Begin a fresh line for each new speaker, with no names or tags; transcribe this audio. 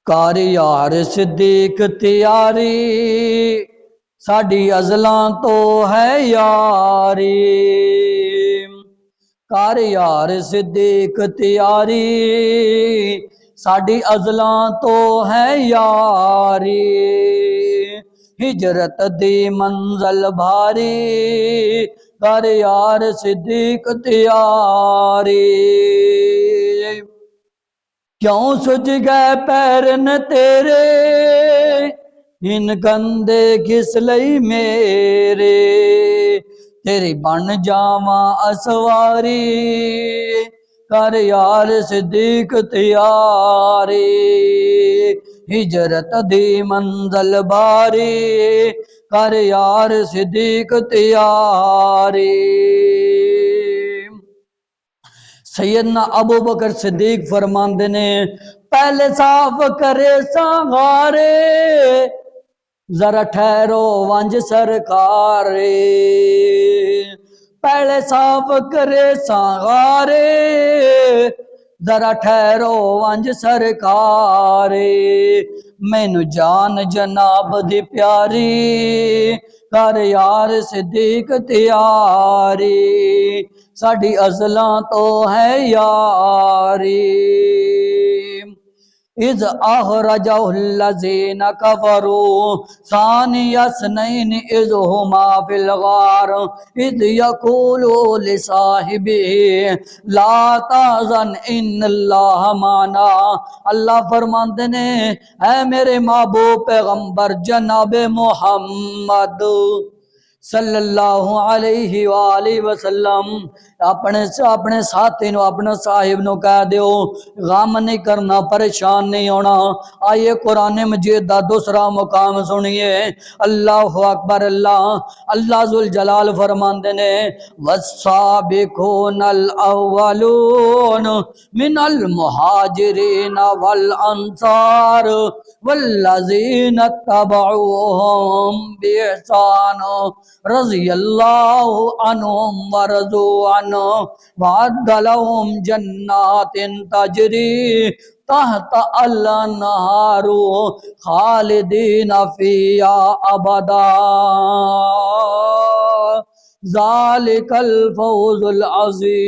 कर यार सिद्दीक तैयारी, साडी अज़लां तो है यारी। कर यार सिद्दीक तैयारी, साडी अज़लां तो है यारी। हिजरत दी मंज़ल भारी, कर यार सिद्दीक तैयारी। क्यों सुज गए पैर न तेरे, इन कंधे किस लई मेरे। तेरी बन जावा असवारी, कर यार सिद्दीक तैयारी। हिजरत दी मंज़ल बारी, कर यार सिद्दीक तैयारी। सैयदना अबू बकर सिद्दीक फरमाते ने, पहले साफ करे संगारे, जरा ठहरो वंज सरकार। पहले साफ करे संगारे, जरा ठहरो वंज सरकार। मैनू जान जनाब दी प्यारी, कर यार सिद्दीक तैयारी। साडी अज़लां तो है यारी। इज़ अख़रजहुल्लज़ीना कफ़रू सानिया स्नैन इज़ हुमा फ़िल ग़ार इज़ यक़ूलु लिसाहिबिही ला तहज़न इन्नल्लाह माना। अल्लाह फरमाते ने, ऐ मेरे महबूब पैगंबर जनाब मोहम्मद सल्लल्लाहु अलैहि वालैहि वसल्लम अपने साथी नो अपने साहिब नो कह दियो, गम नहीं करना, परेशान नहीं होना। आइए कुरान मजीद दा दूसरा मुकाम सुनिए। अल्लाहु अकबर। अल्लाह जुल जलाल फरमाते ने, वस्साबिकूनल अव्वलून मिनल मुहाजिरीन वल अंसार वल्लज़ीना तबऊहुम बिइहसान रज़ियल्लाहु अन्हुम व रज़ू अन्हु वअद्द लहुम जन्नातिन तजरी तहत अल-अन्हारु खालिदीन फ़ीहा अबदा ज़ालिकल फ़ौज़ुल अज़ीम।